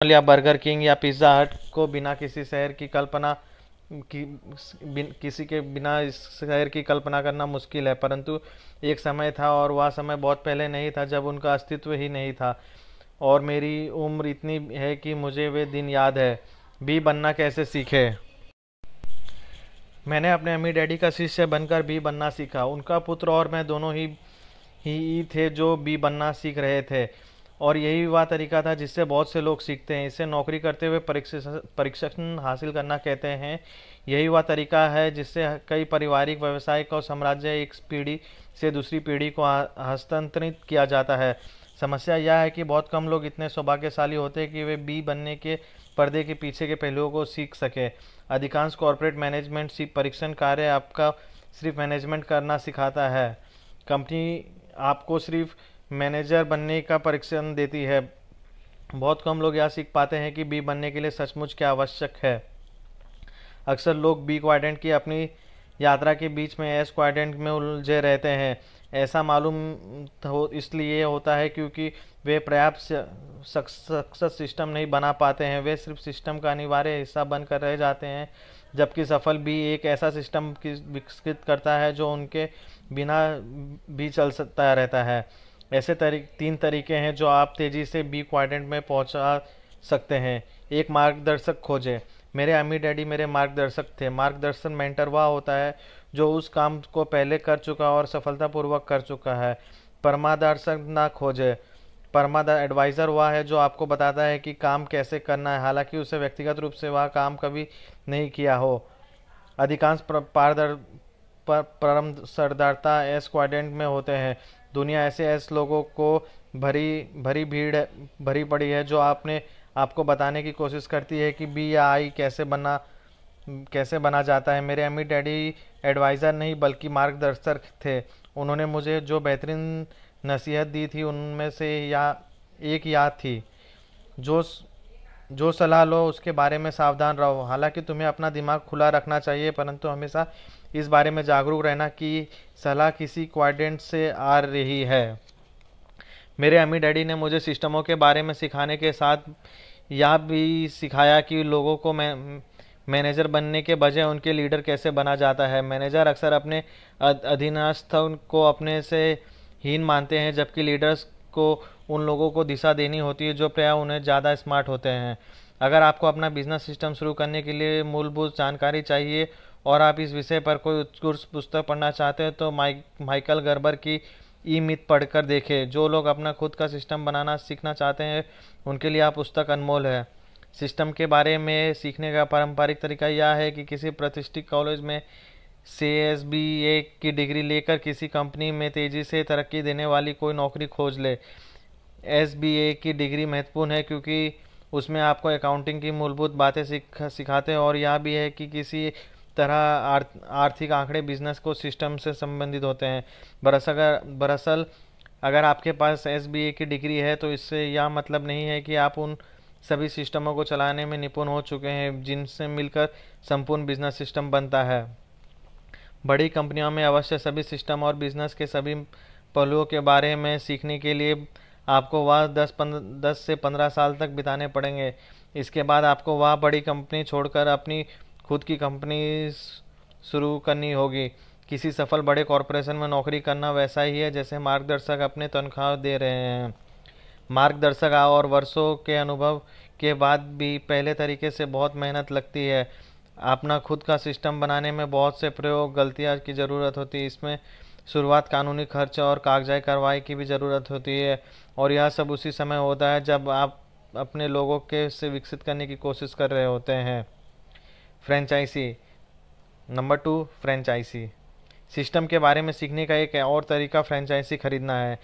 या burger king या pizza हट को बिना किसी शहर की कल्पना की किसी के बिना इस शहर की कल्पना करना मुश्किल है, परंतु एक समय था और वह समय बहुत पहले नहीं था जब उनका अस्तित्व ही नहीं था। और मेरी उम्र इतनी है कि मुझे वे दिन याद है। बी बनना कैसे सीखे। मैंने अपने अम्मी डैडी का शिष्य बनकर बी बनना सीखा। उनका पुत्र और मैं दोनों ही थे जो बी बनना सीख रहे थे, और यही वह तरीका था जिससे बहुत से लोग सीखते हैं। इसे नौकरी करते हुए प्रशिक्षण हासिल करना कहते हैं। यही वह तरीका है जिससे कई पारिवारिक, व्यावसायिक और साम्राज्य एक पीढ़ी से दूसरी पीढ़ी को हस्तांतरित किया जाता है। समस्या यह है कि बहुत कम लोग इतने सौभाग्यशाली होते हैं कि वे बी बनने के पर्दे के पीछे के पहलुओं को सीख सके। अधिकांश कॉर्पोरेट मैनेजमेंट परीक्षण कार्य आपका सिर्फ मैनेजमेंट करना सिखाता है। कंपनी आपको सिर्फ मैनेजर बनने का परीक्षण देती है। बहुत कम लोग यह सीख पाते हैं कि बी बनने के लिए सचमुच क्या आवश्यक है। अक्सर लोग बी क्वाड्रेंट की अपनी यात्रा के बीच में एस क्वाड्रेंट में उलझे रहते हैं। ऐसा मालूम इसलिए होता है क्योंकि वे पर्याप्त सक्सेस सिस्टम नहीं बना पाते हैं। वे सिर्फ सिस्टम का अनिवार्य हिस्सा बनकर रह जाते हैं, जबकि सफल बी एक ऐसा सिस्टम विकसित करता है जो उनके बिना भी चल सकता रहता है। ऐसे तीन तरीके हैं जो आप तेजी से बी क्वाड्रेंट में पहुंचा सकते हैं। एक, मार्गदर्शक खोजें। मेरे अम्मी डैडी मेरे मार्गदर्शक थे। मार्गदर्शन मेंटर वह होता है जो उस काम को पहले कर चुका और सफलतापूर्वक कर चुका है। परमादर्शक ना खोजें। परमादा एडवाइज़र वह है जो आपको बताता है कि काम कैसे करना है, हालांकि उसे व्यक्तिगत रूप से वह काम कभी नहीं किया हो। अधिकांश परम सरदारता एस क्वाड्रेंट में होते हैं। दुनिया ऐसे एस लोगों को भरी पड़ी है जो आपको बताने की कोशिश करती है कि बी या आई कैसे बना जाता है। मेरे अम्मी डैडी एडवाइज़र नहीं बल्कि मार्गदर्शक थे। उन्होंने मुझे जो बेहतरीन नसीहत दी थी उनमें से एक याद थी, जो जो सलाह लो उसके बारे में सावधान रहो। हालांकि तुम्हें अपना दिमाग खुला रखना चाहिए, परंतु हमेशा इस बारे में जागरूक रहना कि सलाह किसी क्वाड्रेंट से आ रही है। मेरे अम्मी डैडी ने मुझे सिस्टमों के बारे में सिखाने के साथ यह भी सिखाया कि लोगों को मैनेजर बनने के बजाय उनके लीडर कैसे बना जाता है। मैनेजर अक्सर अपने अधीनस्थों को अपने से हीन मानते हैं, जबकि लीडर्स को उन लोगों को दिशा देनी होती है जो प्रायः उन्हें ज़्यादा स्मार्ट होते हैं। अगर आपको अपना बिजनेस सिस्टम शुरू करने के लिए मूलभूत जानकारी चाहिए और आप इस विषय पर कोई उत्कृष्ट पुस्तक पढ़ना चाहते हैं तो माइकल गर्बर की ई मिथ पढ़कर देखें। जो लोग अपना खुद का सिस्टम बनाना सीखना चाहते हैं उनके लिए यह पुस्तक अनमोल है। सिस्टम के बारे में सीखने का पारंपरिक तरीका यह है कि किसी प्रतिष्ठित कॉलेज में CSBA की डिग्री लेकर किसी कंपनी में तेजी से तरक्की देने वाली कोई नौकरी खोज ले। SBA की डिग्री महत्वपूर्ण है क्योंकि उसमें आपको अकाउंटिंग की मूलभूत बातें सिखाते हैं, और यह भी है कि किसी तरह आर्थिक आंकड़े बिजनेस को सिस्टम से संबंधित होते हैं। दरअसल अगर आपके पास SBA की डिग्री है तो इससे यह मतलब नहीं है कि आप उन सभी सिस्टमों को चलाने में निपुण हो चुके हैं जिनसे मिलकर संपूर्ण बिजनेस सिस्टम बनता है। बड़ी कंपनियों में अवश्य सभी सिस्टम और बिजनेस के सभी पहलुओं के बारे में सीखने के लिए आपको वह 10 से 15 साल तक बिताने पड़ेंगे। इसके बाद आपको वह बड़ी कंपनी छोड़कर अपनी खुद की कंपनी शुरू करनी होगी। किसी सफल बड़े कॉरपोरेशन में नौकरी करना वैसा ही है जैसे मार्गदर्शक अपने तनख्वाह दे रहे हैं। मार्गदर्शक और वर्षों के अनुभव के बाद भी पहले तरीके से बहुत मेहनत लगती है। अपना खुद का सिस्टम बनाने में बहुत से प्रयोग गलतियाँ की ज़रूरत होती है। इसमें शुरुआत कानूनी खर्च और कागजाई कार्रवाई की भी ज़रूरत होती है, और यह सब उसी समय होता है जब आप अपने लोगों के से विकसित करने की कोशिश कर रहे होते हैं। फ्रेंचाइजी नंबर 2, फ्रेंचाइजी सिस्टम के बारे में सीखने का एक और तरीका फ्रेंचाइजी खरीदना है।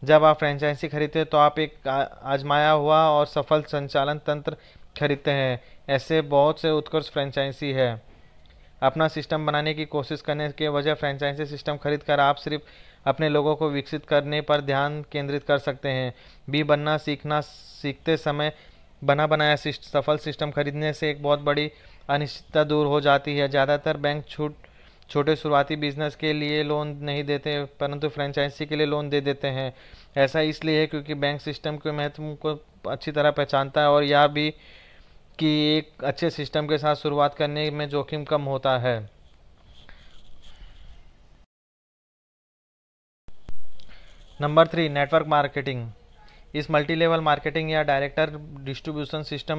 जब आप फ्रेंचाइजी खरीदते हैं तो आप एक आजमाया हुआ और सफल संचालन तंत्र खरीदते हैं। ऐसे बहुत से उत्कृष्ट फ्रेंचाइजी है। अपना सिस्टम बनाने की कोशिश करने के वजह फ्रेंचाइजी सिस्टम खरीदकर आप सिर्फ अपने लोगों को विकसित करने पर ध्यान केंद्रित कर सकते हैं। बी बनना सीखते समय बना बनाया सफल सिस्टम खरीदने से एक बहुत बड़ी अनिश्चितता दूर हो जाती है। ज़्यादातर बैंक छोटे शुरुआती बिजनेस के लिए लोन नहीं देते, परंतु फ्रेंचाइजी के लिए लोन दे देते हैं। ऐसा इसलिए है क्योंकि बैंक सिस्टम के महत्व को अच्छी तरह पहचानता है और यह भी कि एक अच्छे सिस्टम के साथ शुरुआत करने में जोखिम कम होता है। Number 3, network marketing. इस मल्टी लेवल मार्केटिंग या डायरेक्टर डिस्ट्रीब्यूशन सिस्टम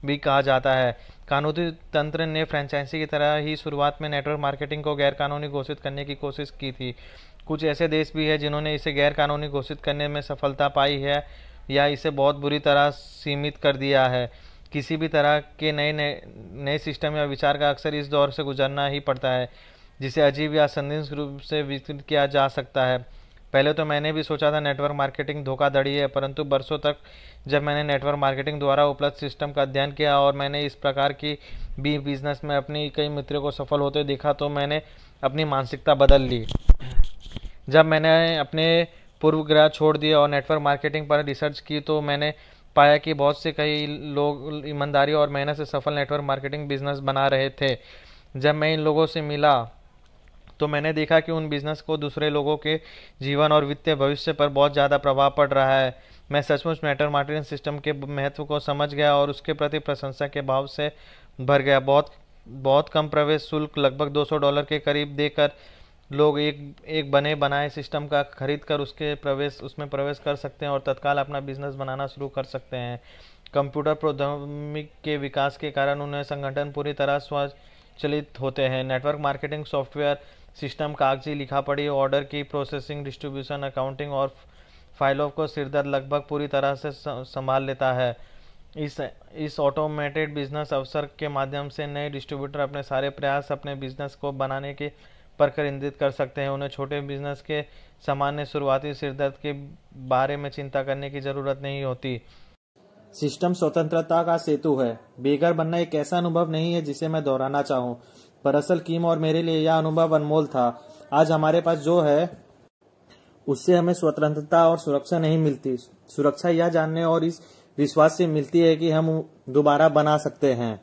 भी कहा जाता है। कानूनी तंत्र ने फ्रेंचाइजी की तरह ही शुरुआत में नेटवर्क मार्केटिंग को गैर कानूनी घोषित करने की कोशिश की थी। कुछ ऐसे देश भी हैं जिन्होंने इसे गैर कानूनी घोषित करने में सफलता पाई है या इसे बहुत बुरी तरह सीमित कर दिया है। किसी भी तरह के नए सिस्टम या विचार का अक्सर इस दौर से गुजरना ही पड़ता है, जिसे अजीब या संदिग्ध रूप से विकसित किया जा सकता है। पहले तो मैंने भी सोचा था नेटवर्क मार्केटिंग धोखाधड़ी है, परंतु बरसों तक जब मैंने नेटवर्क मार्केटिंग द्वारा उपलब्ध सिस्टम का अध्ययन किया और मैंने इस प्रकार की भी बिजनेस में अपनी कई मित्रों को सफल होते देखा, तो मैंने अपनी मानसिकता बदल ली। जब मैंने अपने पूर्वग्रह छोड़ दिए और नेटवर्क मार्केटिंग पर रिसर्च की, तो मैंने पाया कि बहुत से कई लोग ईमानदारी और मेहनत से सफल नेटवर्क मार्केटिंग बिजनेस बना रहे थे। जब मैं इन लोगों से मिला तो मैंने देखा कि उन बिजनेस को दूसरे लोगों के जीवन और वित्तीय भविष्य पर बहुत ज़्यादा प्रभाव पड़ रहा है। मैं सचमुच नेटवर्क मार्केटिंग सिस्टम के महत्व को समझ गया और उसके प्रति प्रशंसा के भाव से भर गया। बहुत बहुत कम प्रवेश शुल्क, लगभग $200 के करीब देकर लोग एक बने बनाए सिस्टम का खरीद कर उसमें प्रवेश कर सकते हैं और तत्काल अपना बिजनेस बनाना शुरू कर सकते हैं। कंप्यूटर प्रौद्योगिकी के विकास के कारण उन्हें संगठन पूरी तरह स्वचालित होते हैं। नेटवर्क मार्केटिंग सॉफ्टवेयर सिस्टम कागजी लिखापढ़ी, ऑर्डर की प्रोसेसिंग, डिस्ट्रीब्यूशन, अकाउंटिंग और फाइलों को सिरदर्द लगभग पूरी तरह से संभाल लेता है। इस ऑटोमेटेड बिजनेस अवसर के माध्यम से नए डिस्ट्रीब्यूटर अपने सारे प्रयास अपने बिजनेस को बनाने के पर केंद्रित कर सकते हैं। उन्हें छोटे बिजनेस के सामान्य शुरुआती सिरदर्द के बारे में चिंता करने की जरूरत नहीं होती। सिस्टम स्वतंत्रता का सेतु है। बेघर बनना एक ऐसा अनुभव नहीं है जिसे मैं दोहराना चाहूँ। दरअसल किम और मेरे लिए यह अनुभव अनमोल था। आज हमारे पास जो है उससे हमें स्वतंत्रता और सुरक्षा नहीं मिलती। सुरक्षा यह जानने और इस विश्वास से मिलती है कि हम दोबारा बना सकते हैं।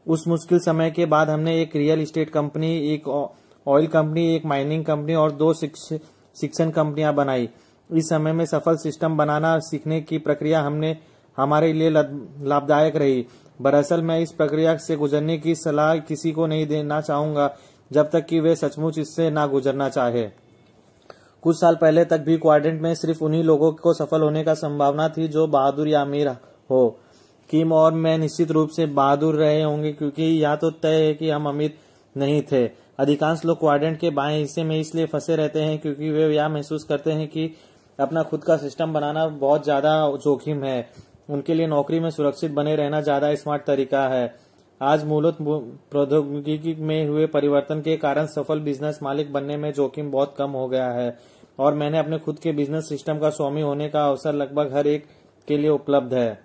उस मुश्किल समय के बाद हमने एक रियल एस्टेट कंपनी, एक ऑयल कंपनी, एक माइनिंग कंपनी और 2 शिक्षण कंपनियां बनाई। इस समय में सफल सिस्टम बनाना सीखने की प्रक्रिया हमारे लिए लाभदायक रही। दरअसल मैं इस प्रक्रिया से गुजरने की सलाह किसी को नहीं देना चाहूंगा जब तक कि वे सचमुच इससे ना गुजरना चाहे। कुछ साल पहले तक भी क्वाड्रेंट में सिर्फ उन्हीं लोगों को सफल होने का संभावना थी जो बहादुर या अमीर हो। किम और मैं निश्चित रूप से बहादुर रहे होंगे, क्योंकि यह तो तय है कि हम अमीर नहीं थे। अधिकांश लोग क्वाड्रेंट के बाएं हिस्से में इसलिए फंसे रहते हैं क्योंकि वे यह महसूस करते हैं कि अपना खुद का सिस्टम बनाना बहुत ज्यादा जोखिम है। उनके लिए नौकरी में सुरक्षित बने रहना ज्यादा स्मार्ट तरीका है। आज मूलतः प्रौद्योगिकी में हुए परिवर्तन के कारण सफल बिजनेस मालिक बनने में जोखिम बहुत कम हो गया है और मैंने अपने खुद के बिजनेस सिस्टम का स्वामी होने का अवसर लगभग हर एक के लिए उपलब्ध है।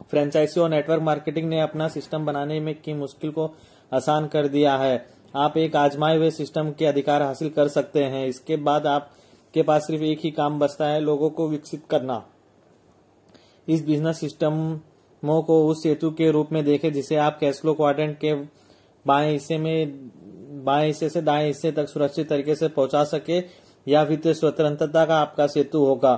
फ्रेंचाइजी और नेटवर्क मार्केटिंग ने अपना सिस्टम बनाने में की मुश्किल को आसान कर दिया है। आप एक आजमाए हुए सिस्टम के अधिकार हासिल कर सकते हैं। इसके बाद आपके पास सिर्फ एक ही काम बचता है, लोगों को विकसित करना। इस बिजनेस सिस्टमों को उस सेतु के रूप में देखें जिसे आप कैश फ्लो क्वाड्रेंट के बाएं हिस्से से दाएं हिस्से तक सुरक्षित तरीके से पहुंचा सके। या वित्तीय स्वतंत्रता का आपका सेतु होगा।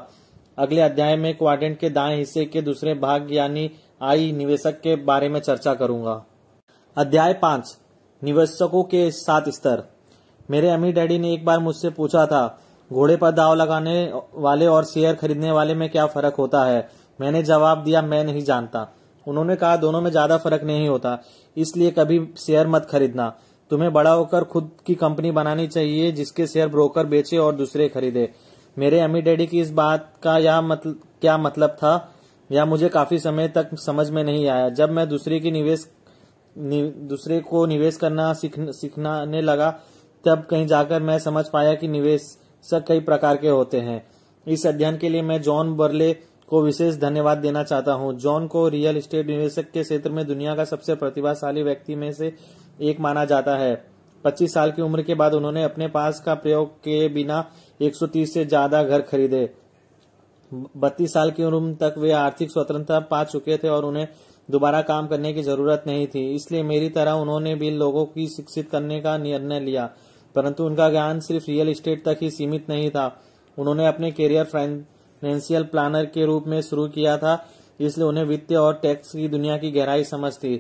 अगले अध्याय में क्वाड्रेंट के दाएं हिस्से के दूसरे भाग यानी आई निवेशक के बारे में चर्चा करूंगा। अध्याय 5, निवेशकों के 7 स्तर। मेरे अमीर डैडी ने एक बार मुझसे पूछा था, घोड़े पर दांव लगाने वाले और शेयर खरीदने वाले में क्या फर्क होता है। मैंने जवाब दिया, मैं नहीं जानता। उन्होंने कहा, दोनों में ज्यादा फर्क नहीं होता, इसलिए कभी शेयर मत खरीदना। तुम्हें बड़ा होकर खुद की कंपनी बनानी चाहिए जिसके शेयर ब्रोकर बेचे और दूसरे खरीदे। मेरे अमीर डैडी की इस बात का क्या मतलब था, यह मुझे काफी समय तक समझ में नहीं आया। जब मैं दूसरे को निवेश करना सीखने लगा, तब कहीं जाकर मैं समझ पाया कि निवेशक कई प्रकार के होते हैं। इस अध्ययन के लिए मैं जॉन बर्ले को विशेष धन्यवाद देना चाहता हूं। जॉन को रियल एस्टेट निवेशक के क्षेत्र में दुनिया का सबसे प्रतिभाशाली व्यक्ति में से एक माना जाता है। 25 साल की उम्र के बाद उन्होंने अपने पास का प्रयोग किए बिना 130 से ज्यादा घर खरीदे। 32 साल की उम्र तक वे आर्थिक स्वतंत्रता पा चुके थे और उन्हें दोबारा काम करने की जरूरत नहीं थी, इसलिए मेरी तरह उन्होंने भी लोगों की शिक्षित करने का निर्णय लिया। परंतु उनका ज्ञान सिर्फ रियल एस्टेट तक ही सीमित नहीं था। उन्होंने अपने करियर फाइनेंशियल प्लानर के रूप में शुरू किया था, इसलिए उन्हें वित्तीय और टैक्स की दुनिया की गहराई समझ थी।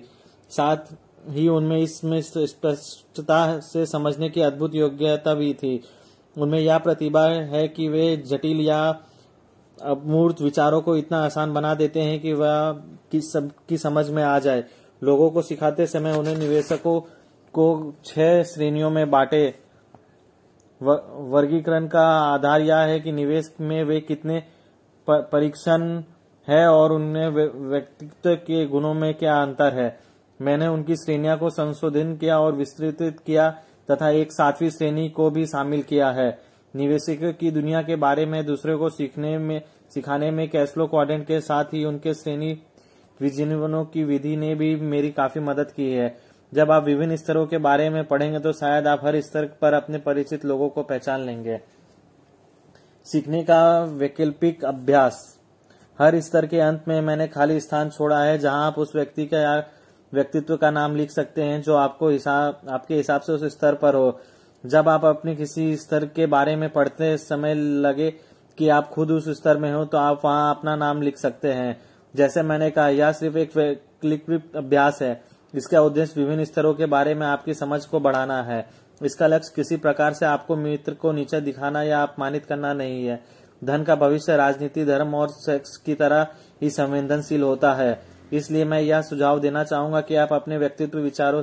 साथ ही उनमें इसमें स्पष्टता से समझने की अद्भुत योग्यता भी थी। उनमें यह प्रतिभा है कि वे जटिल या अमूर्त विचारों को इतना आसान बना देते हैं कि वह सबकी समझ में आ जाए। लोगों को सिखाते समय उन्हें निवेशकों को 6 श्रेणियों में बांटे। वर्गीकरण का आधार यह है कि निवेश में वे कितने परीक्षण है और उनमें व्यक्तित्व के गुणों में क्या अंतर है। मैंने उनकी श्रेणियों को संशोधित किया और विस्तृत किया तथा एक 7वीं श्रेणी को भी शामिल किया है। निवेशकों की दुनिया के बारे में दूसरों को सिखाने में कैश फ्लो क्वाड्रेंट के साथ ही उनके श्रेणी विजिनों की विधि ने भी मेरी काफी मदद की है। जब आप विभिन्न स्तरों के बारे में पढ़ेंगे तो शायद आप हर स्तर पर अपने परिचित लोगों को पहचान लेंगे। सीखने का वैकल्पिक अभ्यास। हर स्तर के अंत में मैंने खाली स्थान छोड़ा है जहां आप उस व्यक्ति का या व्यक्तित्व का नाम लिख सकते हैं जो आपके हिसाब से उस स्तर पर हो। जब आप अपने किसी स्तर के बारे में पढ़ते समय लगे कि आप खुद उस स्तर में हो तो आप वहां अपना नाम लिख सकते हैं। जैसे मैंने कहा, यह सिर्फ एक वैकल्पिक अभ्यास है। इसका उद्देश्य विभिन्न स्तरों के बारे में आपकी समझ को बढ़ाना है। इसका लक्ष्य किसी प्रकार से आपको मित्र को नीचे दिखाना या अपमानित करना नहीं है। धन का भविष्य राजनीति, धर्म और सेक्स की तरह ही संवेदनशील होता है। इसलिए मैं यह सुझाव देना चाहूंगा कि आप अपने व्यक्तित्व विचारों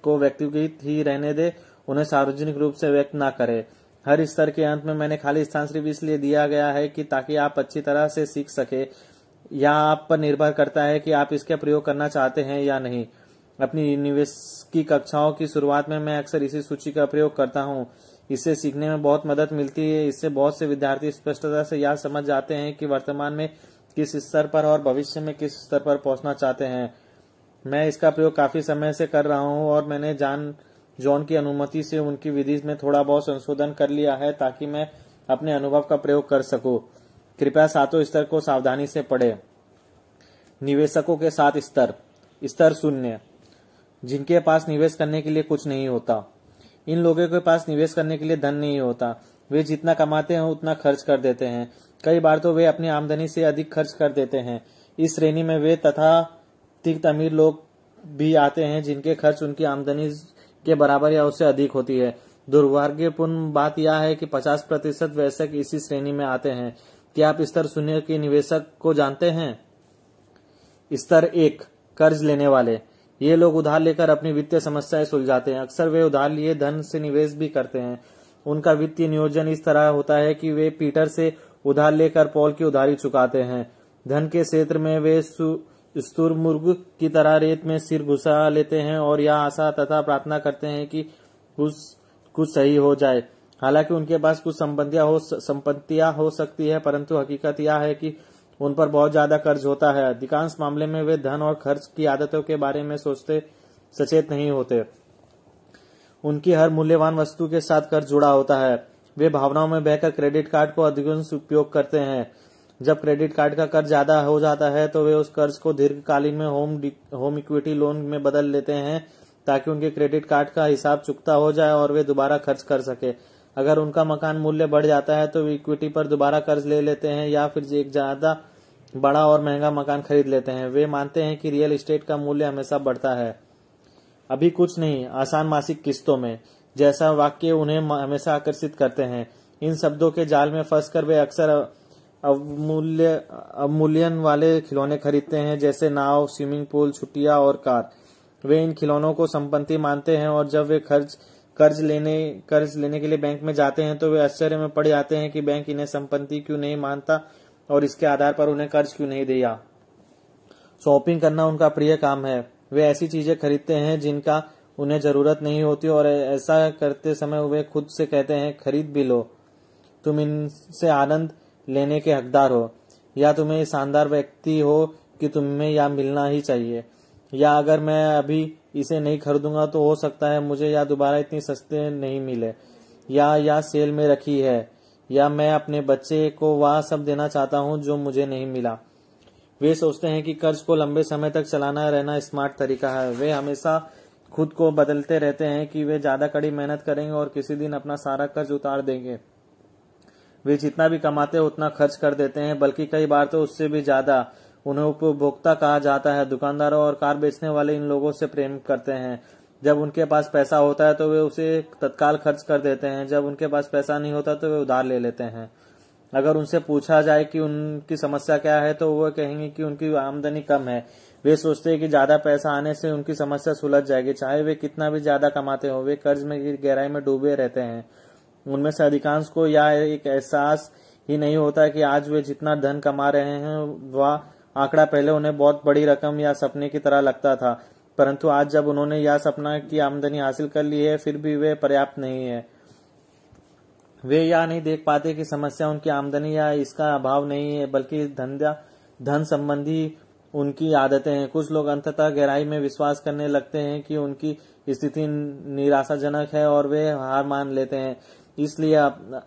को व्यक्तिगत ही रहने दें, उन्हें सार्वजनिक रूप से व्यक्त न करें। हर स्तर के अंत में मैंने खाली स्थान सिर्फ इसलिए दिया गया है कि ताकि आप अच्छी तरह से सीख सके। यह आप पर निर्भर करता है कि आप इसका प्रयोग करना चाहते हैं या नहीं। अपनी निवेश की कक्षाओं की शुरुआत में मैं अक्सर इसी सूची का प्रयोग करता हूँ। इससे सीखने में बहुत मदद मिलती है। इससे बहुत से विद्यार्थी स्पष्टता से यह समझ जाते हैं कि वर्तमान में किस स्तर पर और भविष्य में किस स्तर पर पहुंचना चाहते हैं। मैं इसका प्रयोग काफी समय से कर रहा हूं और मैंने जॉन की अनुमति से उनकी विधि में थोड़ा बहुत संशोधन कर लिया है ताकि मैं अपने अनुभव का प्रयोग कर सकूं। कृपया 7 स्तर को सावधानी से पढ़ें। निवेशकों के 7 स्तर। स्तर 0, जिनके पास निवेश करने के लिए कुछ नहीं होता। इन लोगों के पास निवेश करने के लिए धन नहीं होता। वे जितना कमाते हैं उतना खर्च कर देते हैं। कई बार तो वे अपनी आमदनी से अधिक खर्च कर देते हैं। इस श्रेणी में वे तथाकथित अमीर लोग भी आते हैं जिनके खर्च उनकी आमदनी के बराबर या उससे अधिक होती है। दुर्भाग्यपूर्ण बात यह है कि 50% वयस्क इसी श्रेणी में आते हैं। क्या आप स्तर 0 के निवेशक को जानते हैं? स्तर 1, कर्ज लेने वाले। ये लोग उधार लेकर अपनी वित्तीय समस्याएं सुलझाते हैं। अक्सर वे उधार लिए धन से निवेश भी करते हैं। उनका वित्तीय नियोजन इस तरह होता है कि वे पीटर से उधार लेकर पॉल की उधारी चुकाते हैं। धन के क्षेत्र में वे स्तुरमुर्ग की तरह रेत में सिर घुसा लेते हैं और यह आशा तथा प्रार्थना करते हैं कि कुछ सही हो जाए। हालांकि उनके पास कुछ संपत्तियां हो सकती है, परंतु हकीकत यह है कि उन पर बहुत ज्यादा कर्ज होता है। अधिकांश मामले में वे धन और खर्च की आदतों के बारे में सचेत नहीं होते। उनकी हर मूल्यवान वस्तु के साथ कर्ज जुड़ा होता है। वे भावनाओं में बहकर क्रेडिट कार्ड को अधिकांश उपयोग करते हैं। जब क्रेडिट कार्ड का कर्ज ज्यादा हो जाता है तो वे उस कर्ज को दीर्घकालीन में होम इक्विटी लोन में बदल लेते हैं ताकि उनके क्रेडिट कार्ड का हिसाब चुकता हो जाए और वे दोबारा खर्च कर सके। अगर उनका मकान मूल्य बढ़ जाता है तो वे इक्विटी पर दोबारा कर्ज ले लेते हैं या फिर एक ज्यादा बड़ा और महंगा मकान खरीद लेते हैं। वे मानते हैं कि रियल एस्टेट का मूल्य हमेशा बढ़ता है। अभी कुछ नहीं, आसान मासिक किस्तों में, जैसा वाक्य उन्हें हमेशा आकर्षित करते हैं। इन शब्दों के जाल में फंसकर वे अक्सर अवमूल्यन वाले खिलौने खरीदते हैं, जैसे नाव, स्विमिंग पूल, छुट्टियां और कार। वे इन खिलौनों को संपत्ति मानते हैं और जब वे कर्ज लेने के लिए बैंक में जाते हैं तो वे आश्चर्य में पड़ जाते हैं कि बैंक इन्हें संपत्ति क्यों नहीं मानता और इसके आधार पर उन्हें कर्ज क्यों नहीं दिया। शॉपिंग करना उनका प्रिय काम है। वे ऐसी चीजें खरीदते हैं जिनका उन्हें जरूरत नहीं होती और ऐसा करते समय वे खुद से कहते हैं, खरीद भी लो, तुम इनसे आनंद लेने के हकदार हो, या तुम्हें शानदार व्यक्ति हो कि तुम्हें यह मिलना ही चाहिए, या अगर मैं अभी इसे नहीं खरीदूंगा तो हो सकता है मुझे या दोबारा इतनी सस्ते नहीं मिले, या सेल में रखी है, या मैं अपने बच्चे को वह सब देना चाहता हूं जो मुझे नहीं मिला। वे सोचते हैं कि कर्ज को लंबे समय तक चलाना रहना स्मार्ट तरीका है। वे हमेशा खुद को बदलते रहते हैं कि वे ज्यादा कड़ी मेहनत करेंगे और किसी दिन अपना सारा कर्ज उतार देंगे। वे जितना भी कमाते हैं उतना खर्च कर देते हैं, बल्कि कई बार तो उससे भी ज्यादा। उन्हें उपभोक्ता कहा जाता है। दुकानदारों और कार बेचने वाले इन लोगों से प्रेम करते हैं। जब उनके पास पैसा होता है तो वे उसे तत्काल खर्च कर देते हैं, जब उनके पास पैसा नहीं होता तो वे उधार ले लेते हैं। अगर उनसे पूछा जाए कि उनकी समस्या क्या है तो वो कहेंगे कि उनकी आमदनी कम है। वे सोचते हैं कि ज्यादा पैसा आने से उनकी समस्या सुलझ जाएगी, चाहे वे कितना भी ज्यादा कमाते हो। वे कर्ज में गहराई में डूबे रहते हैं। उनमें से अधिकांश को यह एक एहसास ही नहीं होता कि आज वे जितना धन कमा रहे हैं वह आंकड़ा पहले उन्हें बहुत बड़ी रकम या सपने की तरह लगता था, परंतु आज जब उन्होंने यह सपना की आमदनी हासिल कर ली है फिर भी वे पर्याप्त नहीं है। वे यह नहीं देख पाते कि समस्या उनकी आमदनी या इसका अभाव नहीं है, बल्कि धन संबंधी उनकी आदतें हैं। कुछ लोग अंततः गहराई में विश्वास करने लगते हैं कि उनकी स्थिति निराशाजनक है और वे हार मान लेते हैं। इसलिए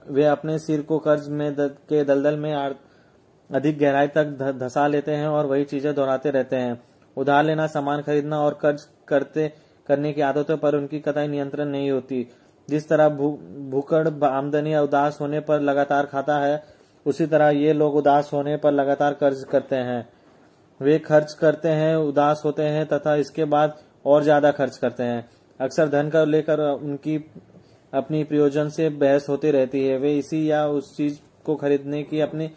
वे अपने सिर को कर्ज में के दलदल में अधिक गहराई तक धंसा लेते हैं और वही चीजें दोहराते रहते हैं। उधार लेना, सामान खरीदना और कर्ज करने की आदतों पर उनकी कतई नियंत्रण नहीं होती। जिस तरह भूखड़ आमदनी या उदास होने पर लगातार खाता है, उसी तरह ये लोग उदास होने पर लगातार कर्ज करते हैं। वे खर्च करते हैं, उदास होते हैं तथा इसके बाद और ज्यादा खर्च करते हैं। अक्सर धन को लेकर उनकी अपनी प्रयोजन से बहस होती रहती है। वे इसी या उस चीज को खरीदने की अपनी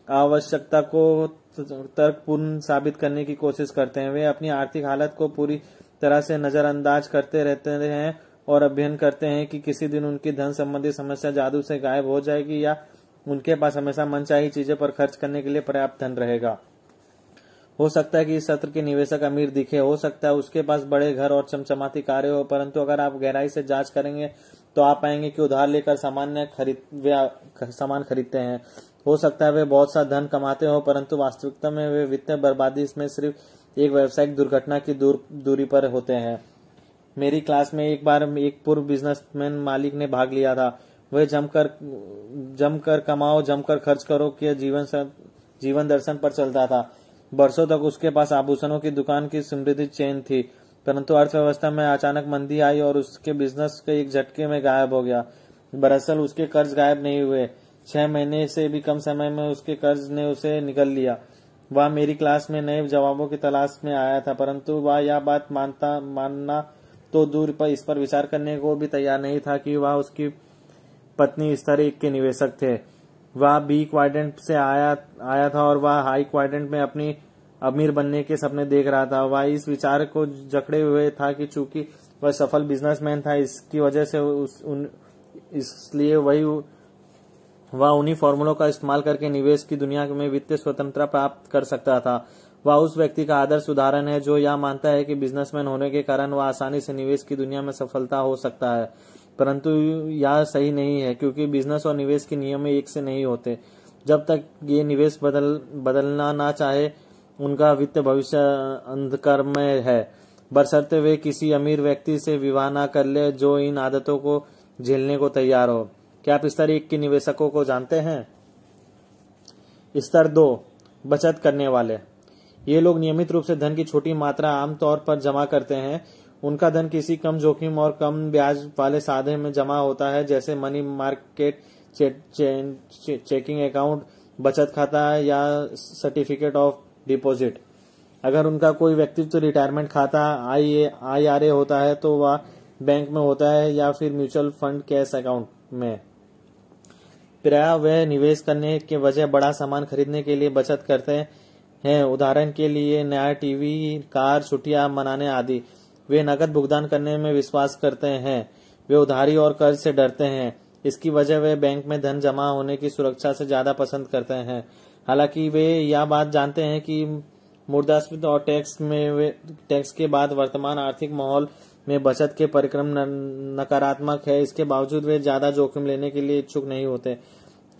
आवश्यकता को तर्कपूर्ण साबित करने की कोशिश करते हैं। वे अपनी आर्थिक हालत को पूरी तरह से नजरअंदाज करते रहते हैं और अध्ययन करते हैं कि किसी दिन उनकी धन संबंधी समस्या जादू से गायब हो जाएगी या उनके पास हमेशा मनचाही चीजों पर खर्च करने के लिए पर्याप्त धन रहेगा। हो सकता है कि इस सत्र के निवेशक अमीर दिखे, हो सकता है उसके पास बड़े घर और चमचमाती कारें हो, परंतु अगर आप गहराई से जांच करेंगे तो आप पाएंगे कि उधार लेकर सामान खरीदते हैं। हो सकता है वे बहुत सा धन कमाते हो, परंतु वास्तविकता में वे वित्तीय बर्बादी इसमें सिर्फ एक व्यावसायिक दुर्घटना की दूरी पर होते हैं। मेरी क्लास में एक बार एक पूर्व बिजनेसमैन मालिक ने भाग लिया था। वह जमकर कमाओ जमकर खर्च करो के जीवन दर्शन पर चलता था। वर्षों तक उसके पास आभूषणों की दुकान की समृद्धि चेन थी, परंतु अर्थव्यवस्था में अचानक मंदी आई और उसके बिजनेस के एक झटके में गायब हो गया। दरअसल उसके कर्ज गायब नहीं हुए, 6 महीने से भी कम समय में उसके कर्ज ने उसे निगल लिया। वह मेरी क्लास में नए जवाबों की तलाश में आया था, परंतु वह यह बात मानना तो दूर पर इस पर विचार करने को भी तैयार नहीं था कि वह उसकी पत्नी स्तर 1 के निवेशक थे। वह बी क्वाड्रेंट से आया था और वह हाई क्वाड्रेंट में अपनी अमीर बनने के सपने देख रहा था। वह इस विचार को जकड़े हुए था कि चूंकि वह सफल बिजनेसमैन था, इसकी वजह से इसलिए वह उन्हीं फॉर्मूलों का इस्तेमाल करके निवेश की दुनिया में वित्तीय स्वतंत्रता प्राप्त कर सकता था। वह उस व्यक्ति का आदर्श उदाहरण है जो यह मानता है कि बिजनेसमैन होने के कारण वह आसानी से निवेश की दुनिया में सफलता हो सकता है, परंतु यह सही नहीं है, क्योंकि बिजनेस और निवेश के नियम एक से नहीं होते। जब तक ये निवेश बदलना ना चाहे, उनका वित्तीय भविष्य अंधकारमय है, बशर्ते वे किसी अमीर व्यक्ति से विवाह न कर ले जो इन आदतों को झेलने को तैयार हो। क्या आप स्तर 1 के निवेशकों को जानते हैं? स्तर 2, बचत करने वाले। ये लोग नियमित रूप से धन की छोटी मात्रा आमतौर पर जमा करते हैं। उनका धन किसी कम जोखिम और कम ब्याज वाले साधन में जमा होता है, जैसे मनी मार्केट, चेकिंग अकाउंट, बचत खाता या सर्टिफिकेट ऑफ डिपॉजिट। अगर उनका कोई व्यक्तित्व रिटायरमेंट खाता IRA होता है तो वह बैंक में होता है या फिर म्यूचुअल फंड कैश अकाउंट में। प्रायः वह निवेश करने के बजाय बड़ा सामान खरीदने के लिए बचत करते हैं, उदाहरण के लिए नया टीवी, कार, छुट्टियां मनाने आदि। वे नकद भुगतान करने में विश्वास करते हैं। वे उधारी और कर्ज से डरते हैं। इसकी वजह वे बैंक में धन जमा होने की सुरक्षा से ज्यादा पसंद करते हैं। हालांकि वे यह बात जानते हैं कि मुद्रास्फीति और टैक्स के बाद वर्तमान आर्थिक माहौल में बचत के परिक्रम नकारात्मक है। इसके बावजूद वे ज्यादा जोखिम लेने के लिए इच्छुक नहीं होते।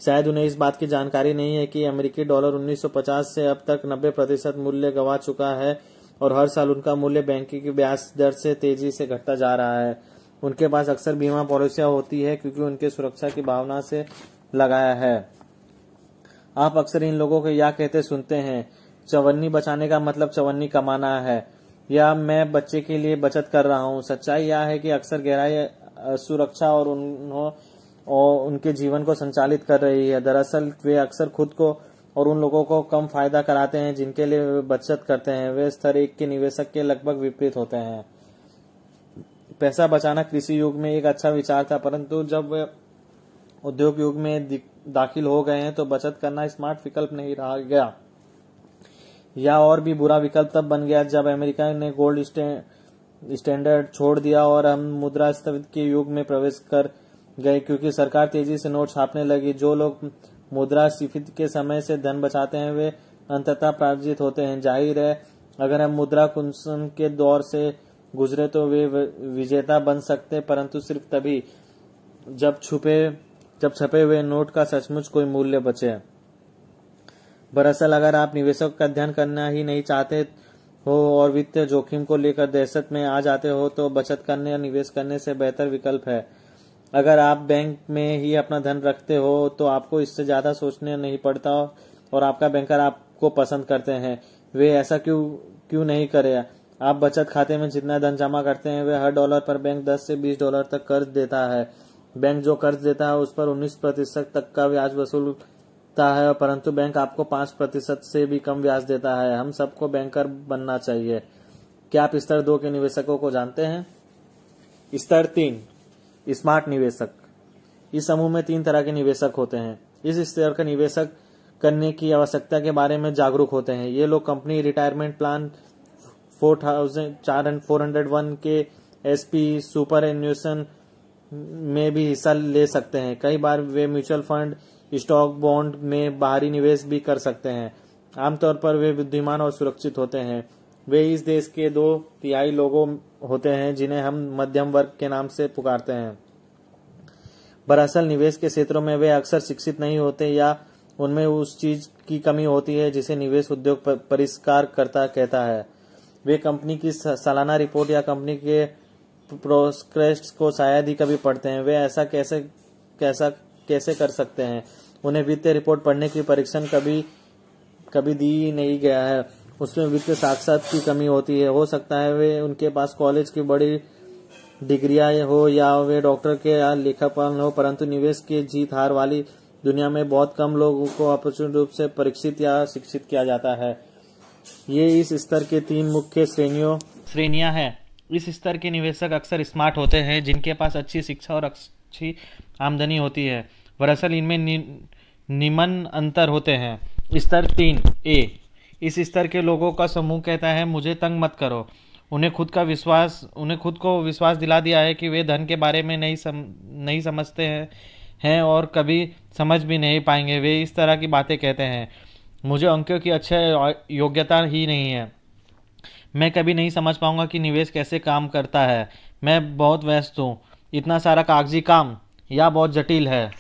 शायद उन्हें इस बात की जानकारी नहीं है कि अमेरिकी डॉलर 1950 से अब तक 90% मूल्य गंवा चुका है और हर साल उनका मूल्य बैंकिंग की ब्याज दर से तेजी से घटता जा रहा है। उनके पास अक्सर बीमा पॉलिसियां होती है क्योंकि उनके सुरक्षा की भावना से लगाया है। आप अक्सर इन लोगों को यह कहते सुनते हैं चवन्नी बचाने का मतलब चवन्नी कमाना है, या मैं बच्चे के लिए बचत कर रहा हूँ। सच्चाई यह है कि अक्सर गहराई सुरक्षा और उनके जीवन को संचालित कर रही है। दरअसल वे अक्सर खुद को और उन लोगों को कम फायदा कराते हैं जिनके लिए वे बचत करते हैं। वे स्तर 1 के निवेशक के लगभग विपरीत होते हैं। पैसा बचाना कृषि युग में एक अच्छा विचार था, परंतु जब वे उद्योग युग में दाखिल हो गए हैं तो बचत करना स्मार्ट विकल्प नहीं रहा गया। या और भी बुरा विकल्प तब बन गया जब अमेरिका ने गोल्ड स्टैंडर्ड छोड़ दिया और हम मुद्रास्फीति के युग में प्रवेश कर गए, क्योंकि सरकार तेजी से नोट छापने लगी। जो लोग मुद्रास्फीति के समय से धन बचाते हैं वे अंततः पराजित होते हैं। जाहिर है, अगर हम मुद्रा कुंसन के दौर से गुजरे तो वे विजेता बन सकते, परंतु सिर्फ तभी जब छपे हुए नोट का सचमुच कोई मूल्य बचे। दरअसल अगर आप निवेशक का अध्ययन करना ही नहीं चाहते हो और वित्तीय जोखिम को लेकर दहशत में आ जाते हो तो बचत करने या निवेश करने से बेहतर विकल्प है। अगर आप बैंक में ही अपना धन रखते हो तो आपको इससे ज्यादा सोचने नहीं पड़ता और आपका बैंकर आपको पसंद करते हैं। वे ऐसा क्यों नहीं करे। आप बचत खाते में जितना धन जमा करते हैं वे हर डॉलर पर बैंक 10 से $20 तक कर्ज देता है। बैंक जो कर्ज देता है उस पर 19% तक का ब्याज वसूलता है, परंतु बैंक आपको 5% से भी कम ब्याज देता है। हम सबको बैंकर बनना चाहिए। क्या आप स्तर 2 के निवेशकों को जानते हैं? स्तर 3 स्मार्ट निवेशक। इस समूह में 3 तरह के निवेशक होते हैं। इस स्तर का निवेशक करने की आवश्यकता के बारे में जागरूक होते हैं। ये लोग कंपनी रिटायरमेंट प्लान 401 के एसपी सुपर एन्युएशन में भी हिस्सा ले सकते हैं। कई बार वे म्यूचुअल फंड, स्टॉक, बॉन्ड में बाहरी निवेश भी कर सकते हैं। आमतौर पर वे बुद्धिमान और सुरक्षित होते हैं। वे इस देश के 2/3 लोगों होते हैं जिन्हें हम मध्यम वर्ग के नाम से पुकारते हैं। दरअसल निवेश के क्षेत्रों में वे अक्सर शिक्षित नहीं होते या उनमें उस चीज की कमी होती है जिसे निवेश उद्योग परिष्कार करता कहता है। वे कंपनी की सालाना रिपोर्ट या कंपनी के प्रोस्पेक्टस को शायद ही कभी पढ़ते हैं। वे ऐसा कैसे कर सकते हैं? उन्हें वित्तीय रिपोर्ट पढ़ने की परीक्षण कभी दी नहीं गया है। उसमें वित्तीय साक्षरता की कमी होती है। हो सकता है वे उनके पास कॉलेज की बड़ी डिग्रियां हो या वे डॉक्टर के या लेखापाल हो, परंतु निवेश की जीत हार वाली दुनिया में बहुत कम लोगों को अप्रचुर रूप से परीक्षित या शिक्षित किया जाता है। ये इस स्तर के 3 मुख्य श्रेणियां हैं। इस स्तर के निवेशक अक्सर स्मार्ट होते हैं जिनके पास अच्छी शिक्षा और अच्छी आमदनी होती है। दरअसल इनमें निम्न अंतर होते हैं। स्तर 3 ए। इस स्तर के लोगों का समूह कहता है मुझे तंग मत करो। उन्हें खुद को विश्वास दिला दिया है कि वे धन के बारे में नहीं समझते हैं और कभी समझ भी नहीं पाएंगे। वे इस तरह की बातें कहते हैं, मुझे अंकों की अच्छी योग्यता ही नहीं है, मैं कभी नहीं समझ पाऊंगा कि निवेश कैसे काम करता है, मैं बहुत व्यस्त हूँ, इतना सारा कागजी काम या बहुत जटिल है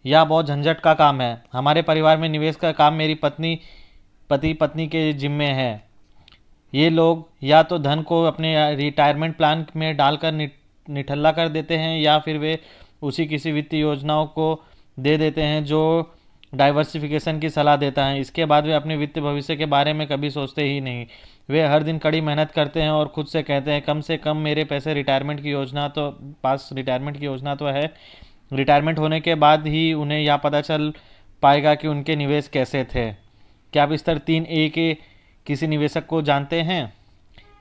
या बहुत झंझट का काम है। हमारे परिवार में निवेश का काम मेरी पति पत्नी के जिम्मे है। ये लोग या तो धन को अपने रिटायरमेंट प्लान में डालकर निठल्ला कर देते हैं या फिर वे उसी किसी वित्तीय योजनाओं को दे देते हैं जो डाइवर्सिफिकेशन की सलाह देता है। इसके बाद वे अपने वित्तीय भविष्य के बारे में कभी सोचते ही नहीं। वे हर दिन कड़ी मेहनत करते हैं और खुद से कहते हैं कम से कम मेरे पैसे रिटायरमेंट की योजना तो है। रिटायरमेंट होने के बाद ही उन्हें यह पता चल पाएगा कि उनके निवेश कैसे थे। क्या आप स्तर 3A के किसी निवेशक को जानते हैं?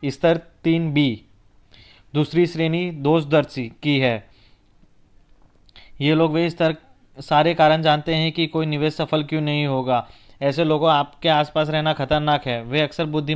स्तर 3B दूसरी श्रेणी दोषदर्शी की है। ये लोग वे स्तर सारे कारण जानते हैं कि कोई निवेश सफल क्यों नहीं होगा। ऐसे लोगों आपके आसपास रहना खतरनाक है। वे अक्सर बुद्धि